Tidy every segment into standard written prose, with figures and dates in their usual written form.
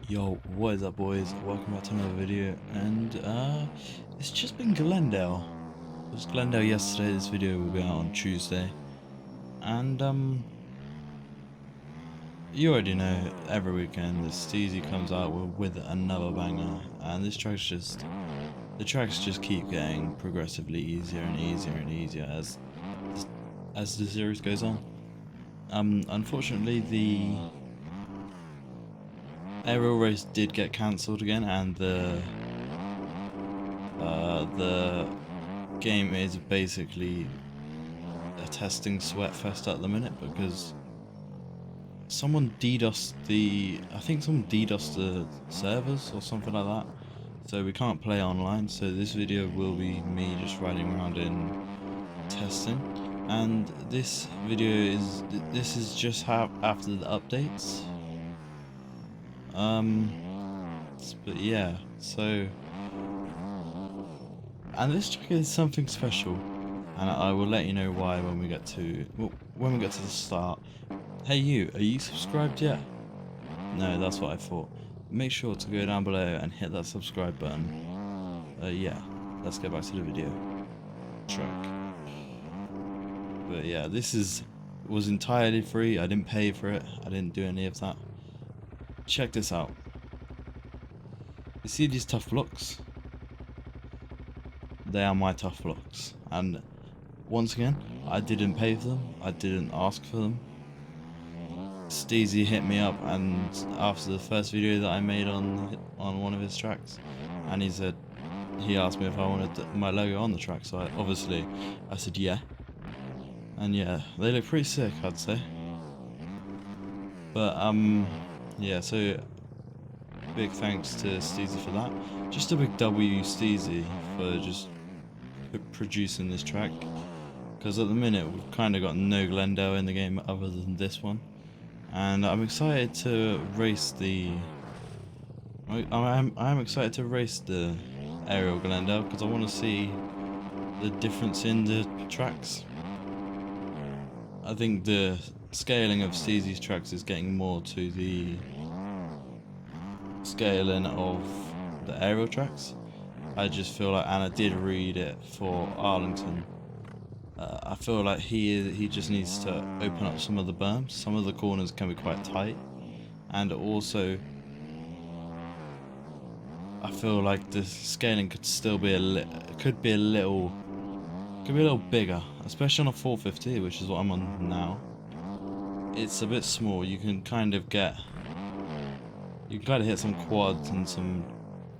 Yo, what is up boys? Welcome back to another video, and it's just been Glendale. It was Glendale yesterday. This video will be out on Tuesday. And you already know every weekend the Steezy comes out with another banger, and the tracks just keep getting progressively easier and easier and easier as the series goes on. Unfortunately the aerial race did get cancelled again, and the game is basically a testing sweat fest at the minute because someone DDoSed I think someone DDoSed the servers or something like that, so we can't play online. So this video will be me just riding around in testing, and this is just how after the updates. But yeah, so, and this track is something special, and I will let you know why when we get to the start. Hey you, are you subscribed yet? No, that's what I thought. Make sure to go down below and hit that subscribe button. Yeah, let's get back to the video. Track. But yeah, was entirely free. I didn't pay for it. I didn't do any of that. Check this out. You see these tough blocks? They are my tough blocks, and once again, I didn't pay for them. I didn't ask for them. Steezy hit me up, and after the first video that I made on one of his tracks, and he asked me if I wanted my logo on the track. So I said yeah, and yeah, they look pretty sick, I'd say. But yeah, so big thanks to Steezy for that. Just a big W Steezy for just producing this track, because at the minute we've kind of got no Glendale in the game other than this one, and I'm excited to race I'm excited to race the aerial Glendale because I want to see the difference in the tracks. I think the scaling of Steezy's tracks is getting more to the scaling of the aerial tracks. I just feel like, and I did read it for Arlington, I feel like he just needs to open up some of the berms. Some of the corners can be quite tight, and also I feel like the scaling could still be could be a little bigger, especially on a 450, which is what I'm on now. It's a bit small. You can kind of hit some quads and some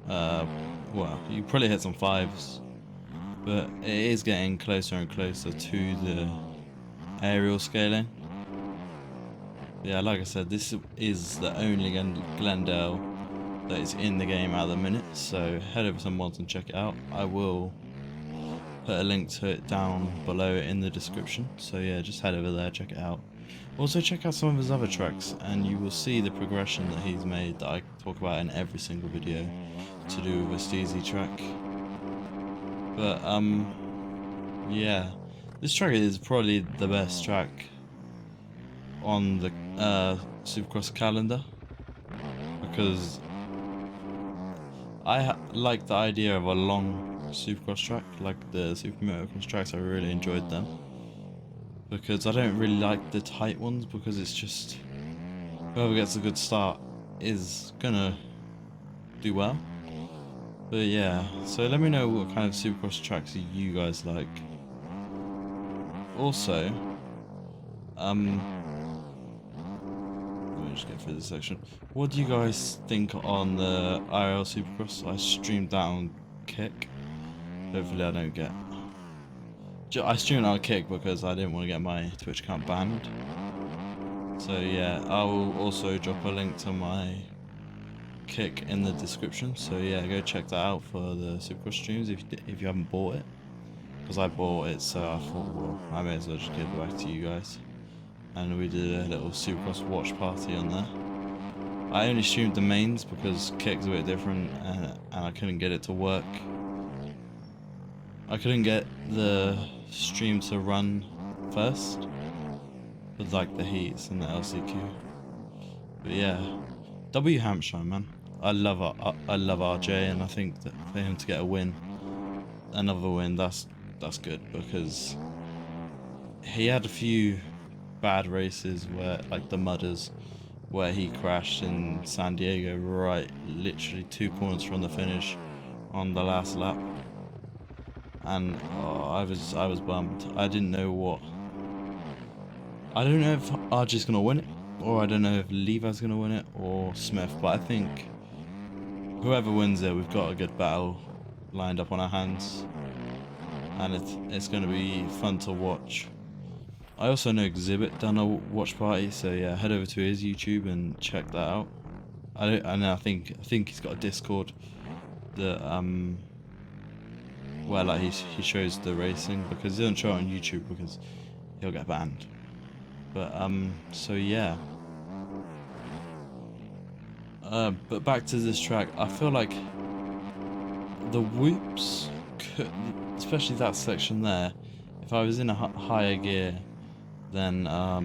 well, you probably hit some fives, but it is getting closer and closer to the aerial scaling. Yeah, like I said, this is the only Glendale that is in the game at the minute, so head over to mods and check it out. I will put a link to it down below in the description, so yeah, just head over there, check it out. Also check out some of his other tracks, and you will see the progression that he's made that I talk about in every single video to do with a Steezy track. But yeah, this track is probably the best track on the Supercross calendar, because I like the idea of a long Supercross track, like the Super Motocross tracks. I really enjoyed them, because I don't really like the tight ones, because it's just whoever gets a good start is gonna do well. But yeah, so let me know what kind of Supercross tracks you guys like. Also, let me just get through this section. What do you guys think on the IRL Supercross? I streamed that on Kick. Hopefully I don't get... I streamed on Kick because I didn't want to get my Twitch account banned. So yeah, I will also drop a link to my Kick in the description. So yeah, go check that out for the Supercross streams if you haven't bought it. Because I bought it, so I thought, well, I may as well just give it back to you guys. And we did a little Supercross watch party on there. I only streamed the mains because Kick's a bit different, and I couldn't get it to work. I couldn't get the stream to run first with like the heats and the LCQ. But yeah, W Hampshire, man. I love RJ, and I think that for him to get a win, another win, that's good, because he had a few bad races where, like the Mudders, where he crashed in San Diego, right, literally 2 corners from the finish on the last lap, and I was bummed. I didn't know what. I don't know if RJ's gonna win it, or I don't know if Levi's gonna win it, or Smith, but I think whoever wins it, we've got a good battle lined up on our hands, and it's gonna be fun to watch. I also know Exhibit done a watch party, so yeah, head over to his YouTube and check that out. I think he's got a Discord that where like he shows the racing, because he doesn't show it on YouTube because he'll get banned. But so yeah. But back to this track, I feel like the whoops could, especially that section there, if I was in a higher gear, then I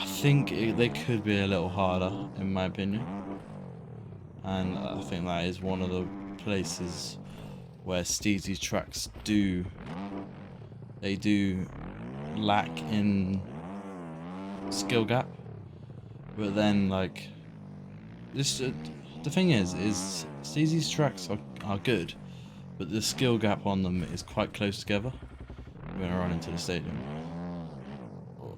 think they could be a little harder, in my opinion. And I think that is one of the places where Steezy tracks do lack in skill gap. But then, like, this the thing is Steezy's tracks are good, but the skill gap on them is quite close together. We're gonna run into the stadium. Oh,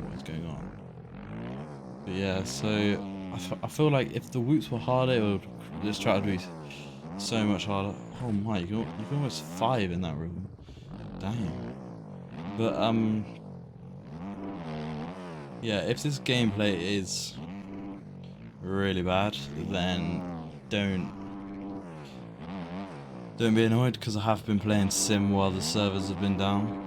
what is going on? But yeah, so I feel like if the whoops were harder, this track would be so much harder. Oh my, you're almost 5 in that room. Damn. But yeah, if this gameplay is really bad, then don't be annoyed, because I have been playing Sim while the servers have been down.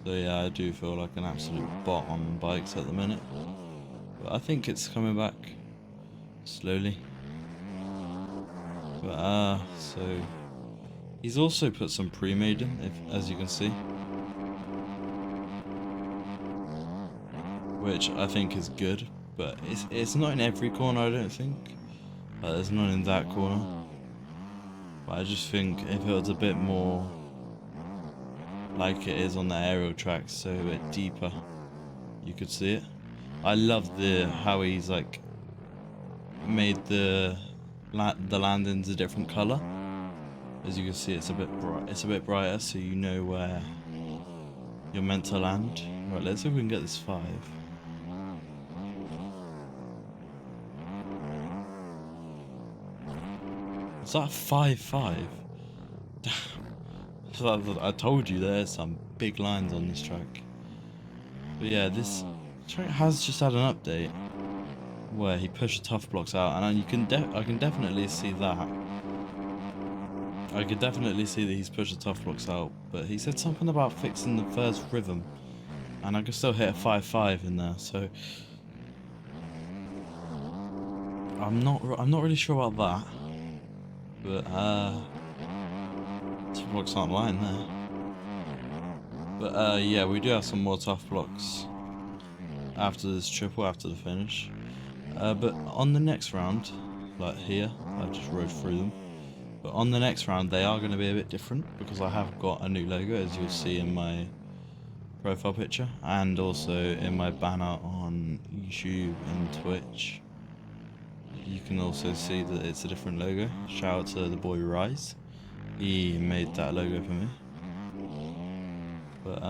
So yeah, I do feel like an absolute bot on bikes at the minute, but I think it's coming back slowly. But so he's also put some pre-made in, as you can see, which I think is good, but it's not in every corner, I don't think. There's none in that corner, but I just think if it was a bit more like it is on the aerial tracks, so a bit deeper, you could see it. I love how he's like made the landings a different color. As you can see, it's a bit brighter, so you know where you're meant to land. Right, let's see if we can get this 5. Is that 5-5? I told you there's some big lines on this track. But yeah, this track has just had an update where he pushed tough blocks out, and I can definitely see that. I could definitely see that he's pushed the tough blocks out, but he said something about fixing the first rhythm, and I can still hit a 5-5 in there. So I'm not really sure about that. But tough blocks aren't lying there. But yeah, we do have some more tough blocks after this triple, after the finish. But on the next round, like here, I just rode through them. But on the next round, they are going to be a bit different, because I have got a new logo, as you'll see in my profile picture, and also in my banner on YouTube and Twitch. You can also see that it's a different logo. Shout out to the boy Rise. He made that logo for me. But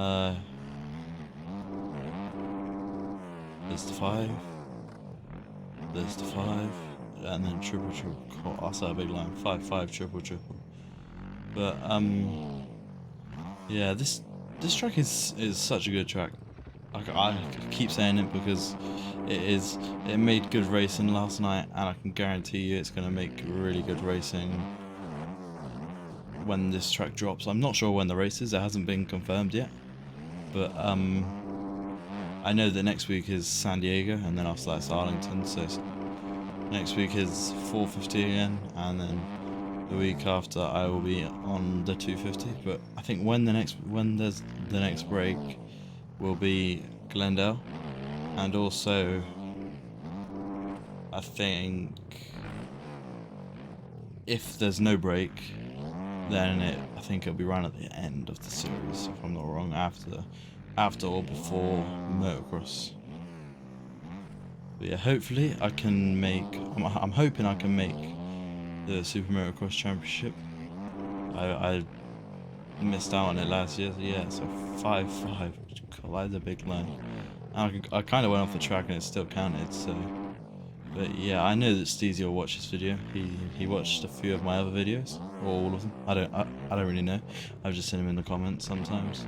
there's the 5. There's the 5. And then triple. Oh, that's a big line. 5-5 triple. But yeah, this track is such a good track. I keep saying it because it made good racing last night, and I can guarantee you it's going to make really good racing when this track drops. I'm not sure when the race is, it hasn't been confirmed yet, but I know that next week is San Diego, and then after that's Arlington, so next week is 450 again, and then the week after I will be on the 250. But I think when there's the next break will be Glendale, and also I think if there's no break, then I think it'll be right at the end of the series, if I'm not wrong, after or before motocross. But yeah, hopefully I can make. I'm hoping I can make the Super Motocross Championship. I missed out on it last year, so yeah. So 5-5. God, that's a big line. I kind of went off the track and it still counted. So, but yeah, I know that Steezy will watch this video. He watched a few of my other videos, or all of them. I don't really know. I've just seen him in the comments sometimes.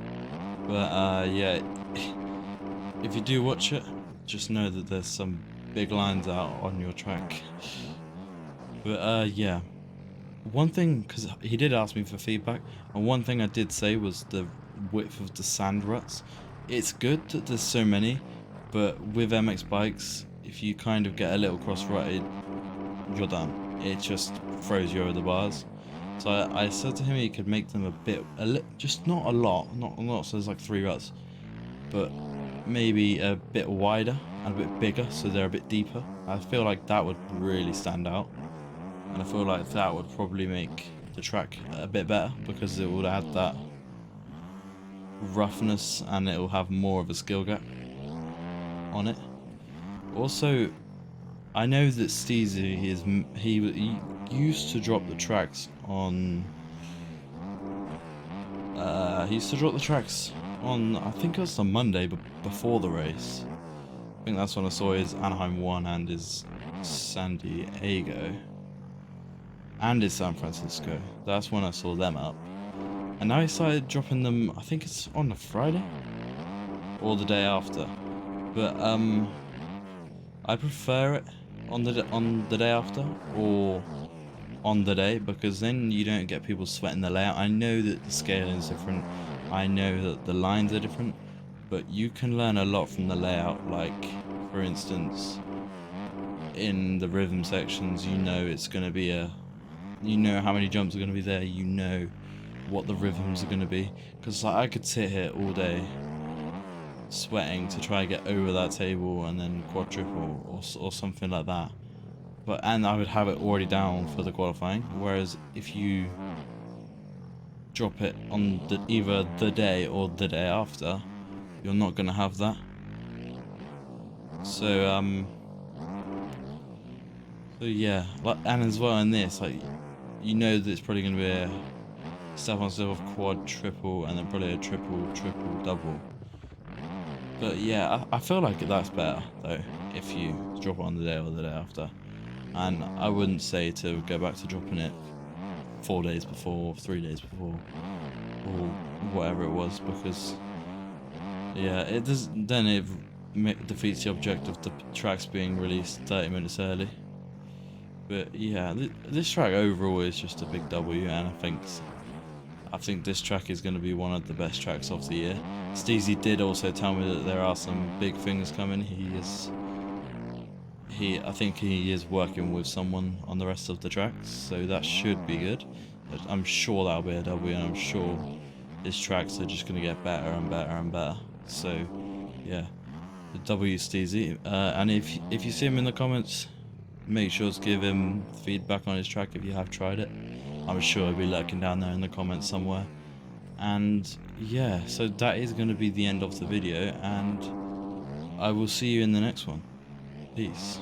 But yeah, if you do watch it, just know that there's some big lines out on your track. But yeah, one thing, because he did ask me for feedback, and one thing I did say was the width of the sand ruts. It's good that there's so many, but with MX bikes, if you kind of get a little cross-rutted, you're done. It just throws you over the bars. So I said to him he could make them just not a lot, not so there's like 3 ruts, but maybe a bit wider and a bit bigger, so they're a bit deeper. I feel like that would really stand out, and I feel like that would probably make the track a bit better, because it would add that roughness and it will have more of a skill gap on it. Also, I know that Steezy he used to drop the tracks on. He used to drop the tracks on, I think it was on Monday, but before the race. I think that's when I saw his Anaheim 1 and his San Diego and his San Francisco. That's when I saw them up. And now he started dropping them, I think it's on a Friday or the day after. But I prefer it on the day after or on the day, because then you don't get people sweating the layout. I know that the scaling is different, I know that the lines are different, but you can learn a lot from the layout. Like, for instance, in the rhythm sections, you know it's going to be you know how many jumps are going to be there, you know what the rhythms are going to be, because like, I could sit here all day sweating to try and get over that table and then quadruple or something like that, and I would have it already down for the qualifying. Whereas if you drop it on either the day or the day after, you're not gonna have that. So yeah, like, and as well in this, like, you know that it's probably gonna be a step on step of quad, triple, and then probably a triple, double. But yeah, I feel like that's better though if you drop it on the day or the day after. And I wouldn't say to go back to dropping it 4 days before, 3 days before, or whatever it was, because yeah, it does. Then it defeats the object of the tracks being released 30 minutes early. But yeah, this track overall is just a big W, and I think this track is going to be one of the best tracks of the year. Steezy did also tell me that there are some big things coming. I think he is working with someone on the rest of the tracks, so that should be good. I'm sure that'll be a W, and I'm sure his tracks are just going to get better and better and better. So yeah, the W Steezy. And if you see him in the comments, make sure to give him feedback on his track if you have tried it. I'm sure he'll be lurking down there in the comments somewhere. And yeah, so that is going to be the end of the video, and I will see you in the next one. Peace.